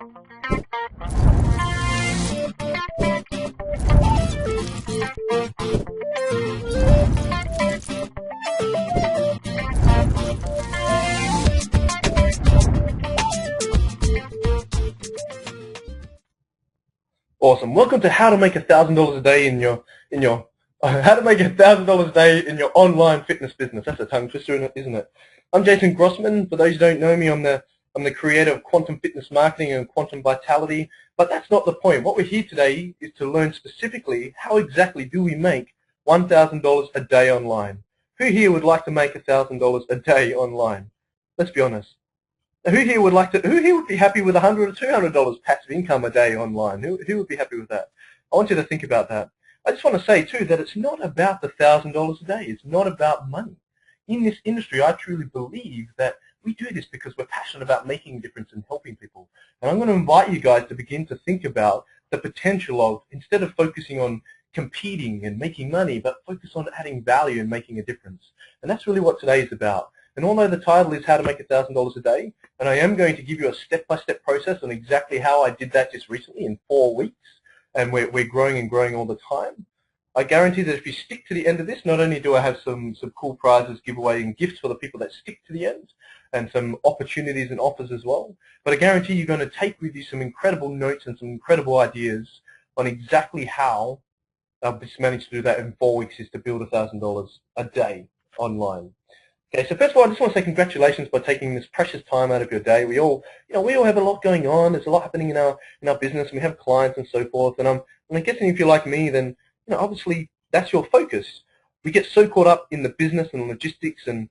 Awesome. Welcome to How to Make $1,000 a day in your How to Make $1,000 a day in your online fitness business. That's a tongue twister, isn't it? I'm Jason Grossman. For those who don't know me, I'm the creator of Quantum Fitness Marketing and Quantum Vitality. But that's not the point. What we're here today is to learn specifically how exactly do we make $1,000 a day online. Who here would like to make $1,000 a day online? Let's be honest. Who here would be happy with $100 or $200 passive income a day online? Who would be happy with that? I want you to think about that. I just want to say too that it's not about the $1,000 a day. It's not about money. In this industry, I truly believe that we do this because we're passionate about making a difference and helping people. And I'm going to invite you guys to begin to think about the potential of, instead of focusing on competing and making money, but focus on adding value and making a difference. And that's really what today is about. And although the title is How to Make $1,000 a Day, and I am going to give you a step-by-step process on exactly how I did that just recently in 4 weeks, and we're growing and growing all the time, I guarantee that if you stick to the end of this, not only do I have some cool prizes, giveaway, and gifts for the people that stick to the end, and some opportunities and offers as well, but I guarantee you're going to take with you some incredible notes and some incredible ideas on exactly how I've just managed to do that in 4 weeks, is to build $1,000 a day online. Okay, so first of all, I just want to say congratulations by taking this precious time out of your day. We all have a lot going on. There's a lot happening in our business, and we have clients and so forth. And I'm guessing if you're like me, then obviously that's your focus. We get so caught up in the business and logistics and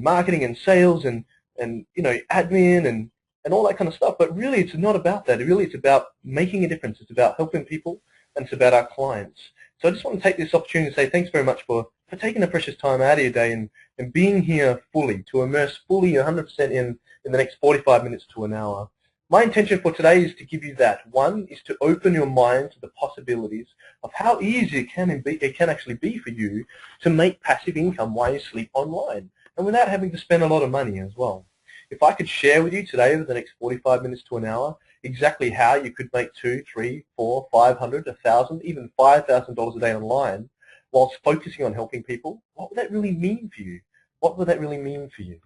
marketing and sales and admin and all that kind of stuff. But really, it's not about that. Really, it's about making a difference. It's about helping people, and it's about our clients. So I just want to take this opportunity to say thanks very much for taking the precious time out of your day and being here fully, to immerse fully 100% in the next 45 minutes to an hour. My intention for today is to give you that. One is to open your mind to the possibilities of how easy it can actually be for you to make passive income while you sleep online, and without having to spend a lot of money as well. If I could share with you today over the next 45 minutes to an hour exactly how you could make $200, $300, $400, $500, $1,000, even $5,000 a day online whilst focusing on helping people, what would that really mean for you? What would that really mean for you?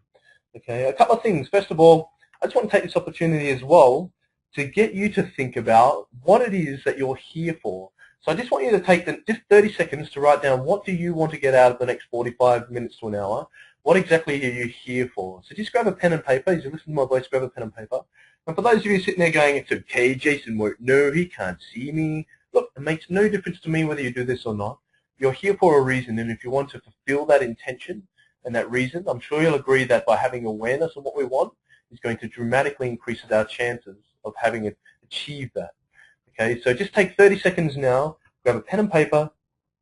Okay, a couple of things. First of all, I just want to take this opportunity as well to get you to think about what it is that you're here for. So I just want you to take just 30 seconds to write down what do you want to get out of the next 45 minutes to an hour. What exactly are you here for? So just grab a pen and paper. As you listen to my voice, grab a pen and paper. And for those of you sitting there going, it's okay, Jason won't know, he can't see me. Look, it makes no difference to me whether you do this or not. You're here for a reason, and if you want to fulfill that intention and that reason, I'm sure you'll agree that by having awareness of what we want is going to dramatically increase our chances of having achieved that. Okay, so just take 30 seconds now, grab a pen and paper,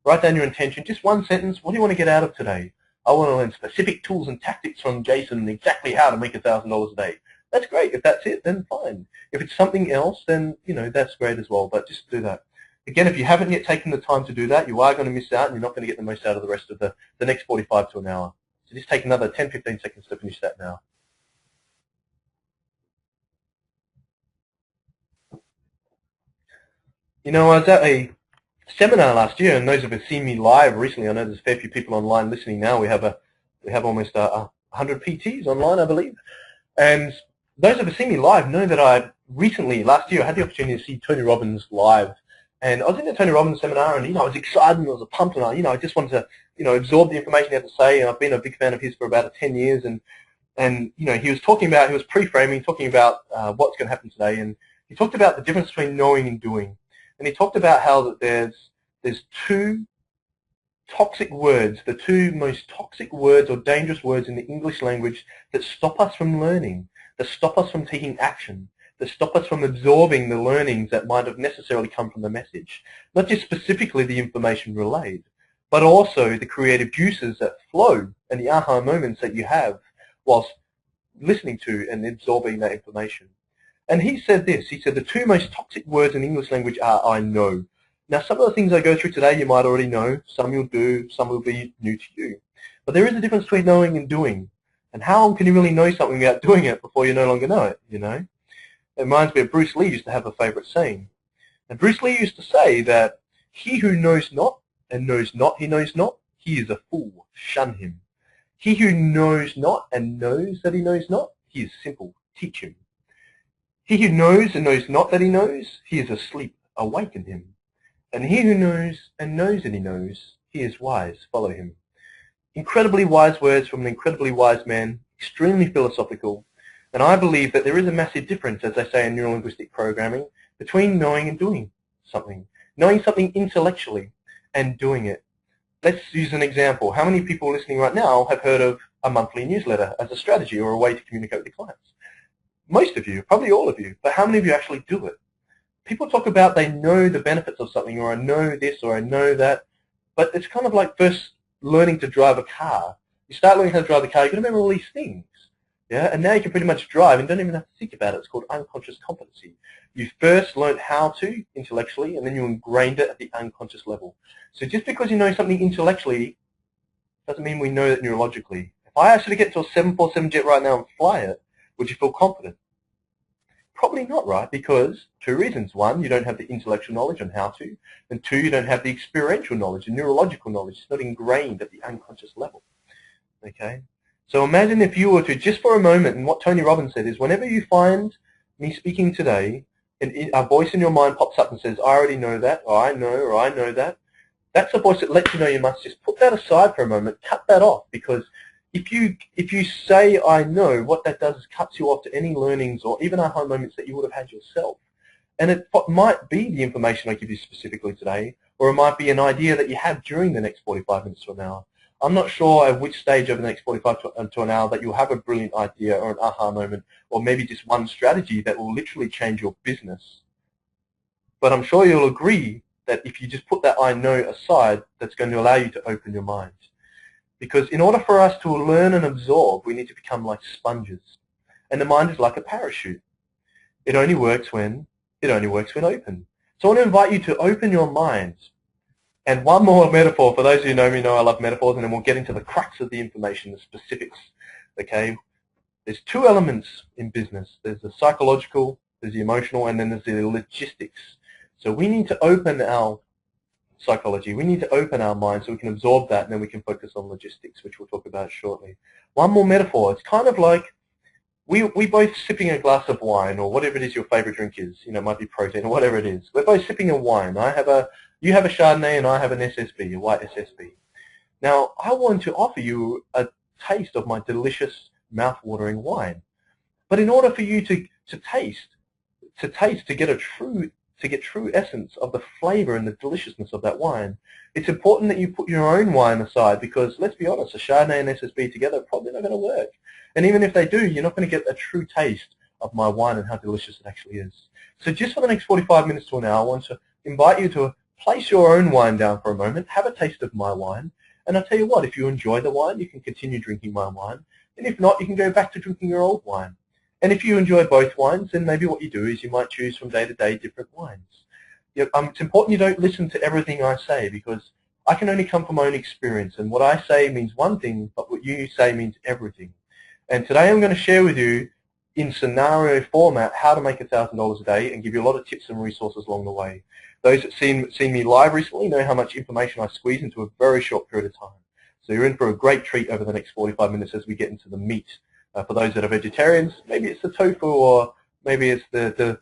write down your intention, just one sentence. What do you want to get out of today? I want to learn specific tools and tactics from Jason and exactly how to make $1,000 a day. That's great. If that's it, then fine. If it's something else, then that's great as well, but just do that. Again, if you haven't yet taken the time to do that, you are going to miss out, and you're not going to get the most out of the rest of the next 45 to an hour. So just take another 10, 15 seconds to finish that now. I was at a seminar last year, and those of us seen me live recently, I know there's a fair few people online listening now. We have almost 100 PTs online, I believe. And those of us seen me live know that I recently, last year, I had the opportunity to see Tony Robbins live. And I was in the Tony Robbins seminar, and I was excited, and I was pumped, and I just wanted to absorb the information he had to say. And I've been a big fan of his for about 10 years. And he was pre-framing, talking about what's going to happen today, and he talked about the difference between knowing and doing. And he talked about how that there's two toxic words, the two most toxic words or dangerous words in the English language that stop us from learning, that stop us from taking action, that stop us from absorbing the learnings that might have necessarily come from the message. Not just specifically the information relayed, but also the creative juices that flow and the aha moments that you have whilst listening to and absorbing that information. And he said this, he said the two most toxic words in the English language are I know. Now some of the things I go through today you might already know, some you'll do, some will be new to you. But there is a difference between knowing and doing. And how can you really know something without doing it before you no longer know it, It reminds me of Bruce Lee used to have a favorite saying. And Bruce Lee used to say that he who knows not and knows not he knows not, he is a fool, shun him. He who knows not and knows that he knows not, he is simple, teach him. He who knows and knows not that he knows, he is asleep, awaken him. And he who knows and knows that he knows, he is wise, follow him. Incredibly wise words from an incredibly wise man, extremely philosophical, and I believe that there is a massive difference, as they say in neurolinguistic programming, between knowing and doing something. Knowing something intellectually and doing it. Let's use an example. How many people listening right now have heard of a monthly newsletter as a strategy or a way to communicate with your clients? Most of you, probably all of you, but how many of you actually do it? People talk about they know the benefits of something, or I know this, or I know that, but it's kind of like first learning to drive a car. You start learning how to drive the car, you've got to remember all these things. Yeah, and now you can pretty much drive and don't even have to think about it. It's called unconscious competency. You first learned how to intellectually, and then you ingrained it at the unconscious level. So just because you know something intellectually doesn't mean we know it neurologically. If I asked you to get to a 747 jet right now and fly it, would you feel confident? Probably not, right? Because two reasons. One, you don't have the intellectual knowledge on how to, and two, you don't have the experiential knowledge, the neurological knowledge. It's not ingrained at the unconscious level. Okay? So imagine if you were to, just for a moment, and what Tony Robbins said is, whenever you find me speaking today, and a voice in your mind pops up and says, I already know that, or I know that, that's a voice that lets you know you must just put that aside for a moment, cut that off, because if you say I know, what that does is cuts you off to any learnings or even aha moments that you would have had yourself. And it might be the information I give you specifically today, or it might be an idea that you have during the next 45 minutes to an hour. I'm not sure at which stage over the next 45 to an hour that you'll have a brilliant idea or an aha moment, or maybe just one strategy that will literally change your business. But I'm sure you'll agree that if you just put that I know aside, that's going to allow you to open your mind. Because in order for us to learn and absorb, we need to become like sponges. And the mind is like a parachute. It only works when open. So I want to invite you to open your mind. And one more metaphor, for those who know me know I love metaphors, and then we'll get into the crux of the information, the specifics. Okay? There's two elements in business. There's the psychological, there's the emotional, and then there's the logistics. So we need to open our psychology. We need to open our mind so we can absorb that, and then we can focus on logistics, which we'll talk about shortly. One more metaphor. It's kind of like we both sipping a glass of wine, or whatever it is your favorite drink is. You know, it might be protein or whatever it is. We're both sipping a wine. You have a Chardonnay and I have an SSB, a white SSB. Now, I want to offer you a taste of my delicious, mouth-watering wine. But in order for you to get true essence of the flavor and the deliciousness of that wine, it's important that you put your own wine aside, because let's be honest, a Chardonnay and SSB together are probably not going to work. And even if they do, you're not going to get a true taste of my wine and how delicious it actually is. So just for the next 45 minutes to an hour, I want to invite you to place your own wine down for a moment, have a taste of my wine, and I'll tell you what, if you enjoy the wine, you can continue drinking my wine, and if not, you can go back to drinking your old wine. And if you enjoy both wines, then maybe what you do is you might choose from day to day different wines. It's important you don't listen to everything I say, because I can only come from my own experience, and what I say means one thing, but what you say means everything. And today I'm going to share with you in scenario format how to make $1,000 a day and give you a lot of tips and resources along the way. Those that seen me live recently know how much information I squeeze into a very short period of time. So you're in for a great treat over the next 45 minutes as we get into the meat. For those that are vegetarians, maybe it's the tofu, or maybe it's the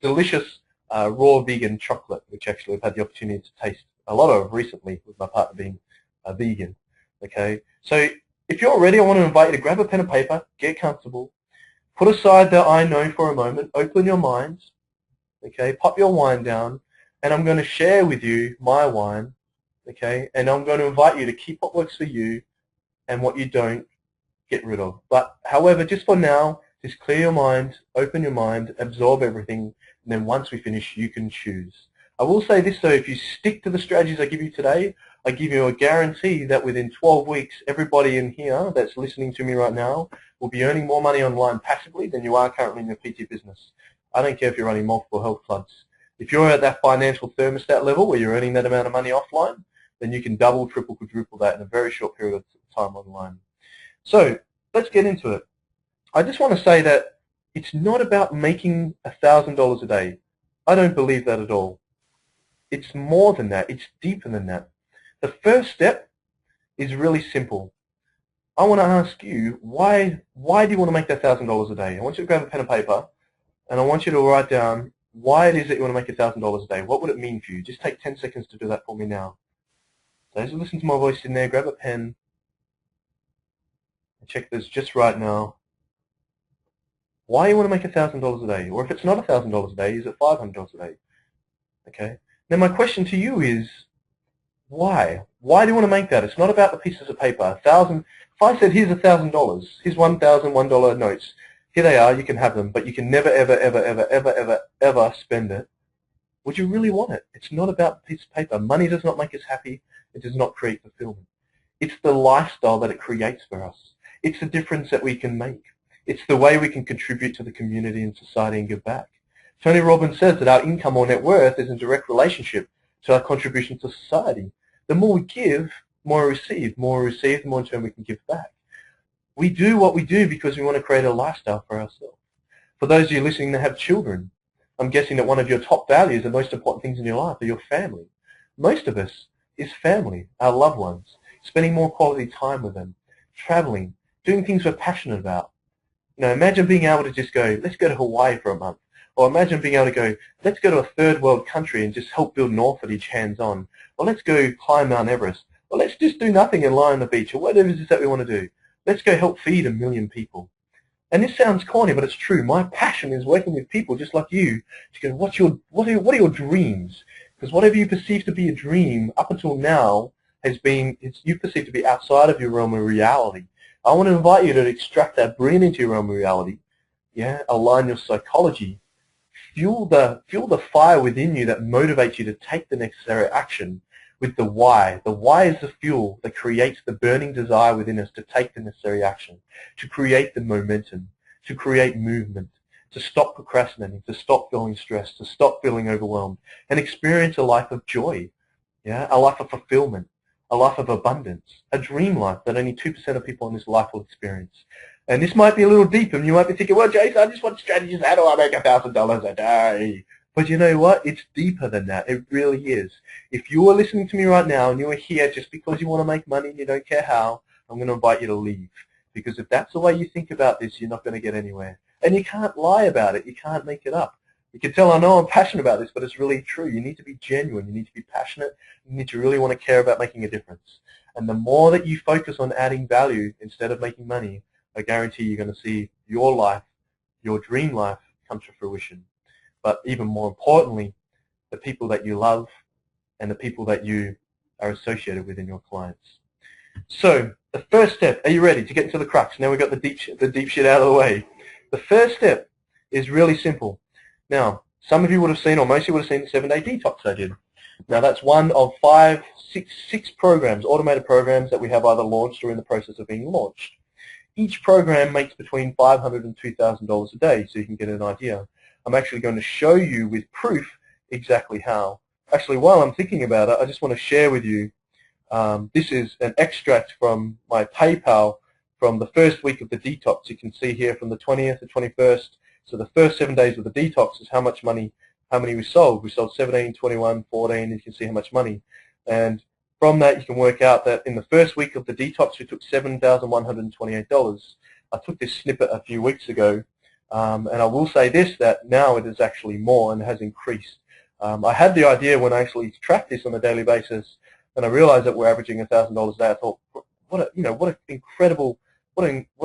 delicious raw vegan chocolate, which actually I've had the opportunity to taste a lot of recently with my partner being a vegan. Okay, so if you're ready, I want to invite you to grab a pen and paper, get comfortable, put aside the I know for a moment, open your mind, okay, pop your wine down, and I'm going to share with you my wine, okay, and I'm going to invite you to keep what works for you and what you don't get rid of. But however, just for now, just clear your mind, open your mind, absorb everything, and then once we finish, you can choose. I will say this though, if you stick to the strategies I give you today, I give you a guarantee that within 12 weeks, everybody in here that's listening to me right now will be earning more money online passively than you are currently in your PT business. I don't care if you're running multiple health clubs. If you're at that financial thermostat level where you're earning that amount of money offline, then you can double, triple, quadruple that in a very short period of time online. So let's get into it. I just want to say that It's not about making $1,000 a day. I don't believe that at all. It's more than that. It's deeper than that. The first step is really simple. I want to ask you, why do you want to make that $1,000 a day? I want you to grab a pen and paper, and I want you to write down why it is that you want to make $1,000 a day. What would it mean for you? Just take 10 seconds to do that for me now. So as you listen to my voice in there, grab a pen, and check this just right now. Why you want to make $1,000 a day? Or if it's not $1,000 a day, is it $500 a day? Okay. Now my question to you is, why? Why do you want to make that? It's not about the pieces of paper. If I said, here's $1,000, here's $1,001 notes. Here they are, you can have them, but you can never, ever, ever, ever, ever, ever, ever spend it. Would you really want it? It's not about the piece of paper. Money does not make us happy. It does not create fulfillment. It's the lifestyle that it creates for us. It's the difference that we can make. It's the way we can contribute to the community and society and give back. Tony Robbins says that our income or net worth is in direct relationship to our contribution to society. The more we give, the more we receive. The more we receive, the more in turn we can give back. We do what we do because we want to create a lifestyle for ourselves. For those of you listening that have children, I'm guessing that one of your top values, the most important things in your life, are your family. Most of us is family, our loved ones, spending more quality time with them, traveling, doing things we're passionate about. You know, imagine being able to just go, let's go to Hawaii for a month. Or imagine being able to go, let's go to a third world country and just help build an orphanage hands-on. Or let's go climb Mount Everest. Or let's just do nothing and lie on the beach. Or whatever it is that we want to do. Let's go help feed 1 million people. And this sounds corny, but it's true. My passion is working with people just like you to go, what are your dreams? Because whatever you perceive to be a dream up until now has been, you perceive to be outside of your realm of reality. I want to invite you to extract that, bring it into your realm of reality. Yeah, align your psychology. Fuel the fire within you that motivates you to take the necessary action with the why. The why is the fuel that creates the burning desire within us to take the necessary action, to create the momentum, to create movement, to stop procrastinating, to stop feeling stressed, to stop feeling overwhelmed, and experience a life of joy, yeah, a life of fulfillment, a life of abundance, a dream life that only 2% of people in this life will experience. And this might be a little deep, and you might be thinking, well, Jason, I just want strategies. How do I make $1,000 a day? But you know what? It's deeper than that. It really is. If you are listening to me right now and you are here just because you want to make money and you don't care how, I'm going to invite you to leave. Because if that's the way you think about this, you're not going to get anywhere. And you can't lie about it. You can't make it up. You can tell, I know I'm passionate about this, but it's really true. You need to be genuine. You need to be passionate. You need to really want to care about making a difference. And the more that you focus on adding value instead of making money, I guarantee you're going to see your life, your dream life, come to fruition. But even more importantly, the people that you love and the people that you are associated with in your clients. So the first step, are you ready to get into the crux? Now we've got the deep shit out of the way. The first step is really simple. Now, some of you would have seen, or most of you would have seen the 7-day detox I did. Now that's one of six programs, automated programs that we have either launched or in the process of being launched. Each program makes between $500 and $2,000 a day, so you can get an idea. I'm actually going to show you with proof exactly how. Actually, while I'm thinking about it, I just want to share with you, this is an extract from my PayPal from the first week of the detox. You can see here from the 20th to 21st. So the first 7 days of the detox is how many we sold. We sold 17, 21, 14, you can see how much money. And from that, you can work out that in the first week of the detox, we took $7,128. I took this snippet a few weeks ago, and I will say this, that now it is actually more and has increased. I had the idea when I actually tracked this on a daily basis, and I realized that we're averaging $1,000 a day. I thought, what an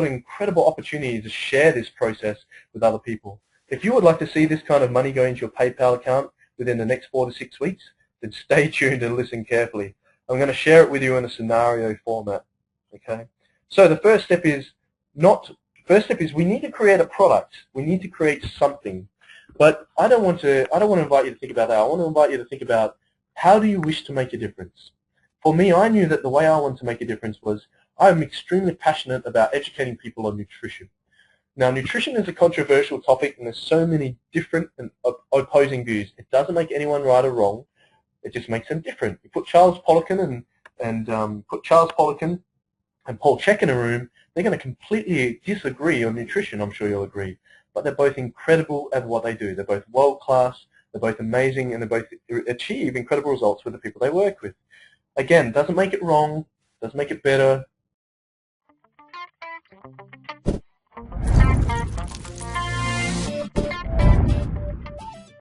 incredible opportunity to share this process with other people. If you would like to see this kind of money go into your PayPal account within the next 4 to 6 weeks, then stay tuned and listen carefully. I'm going to share it with you in a scenario format. Okay. So the first step is we need to create a product. We need to create something. But I don't want to invite you to think about that. I want to invite you to think about, how do you wish to make a difference? For me, I knew that the way I wanted to make a difference was, I'm extremely passionate about educating people on nutrition. Now, nutrition is a controversial topic, and there's so many different and opposing views. It doesn't make anyone right or wrong. It just makes them different. You put Charles Poliquin and Paul Chek in a room, they're going to completely disagree on nutrition, I'm sure you'll agree. but they're both incredible at what they do. They're both world-class, they're both amazing, and they both achieve incredible results with the people they work with. Again, doesn't make it wrong, doesn't make it better,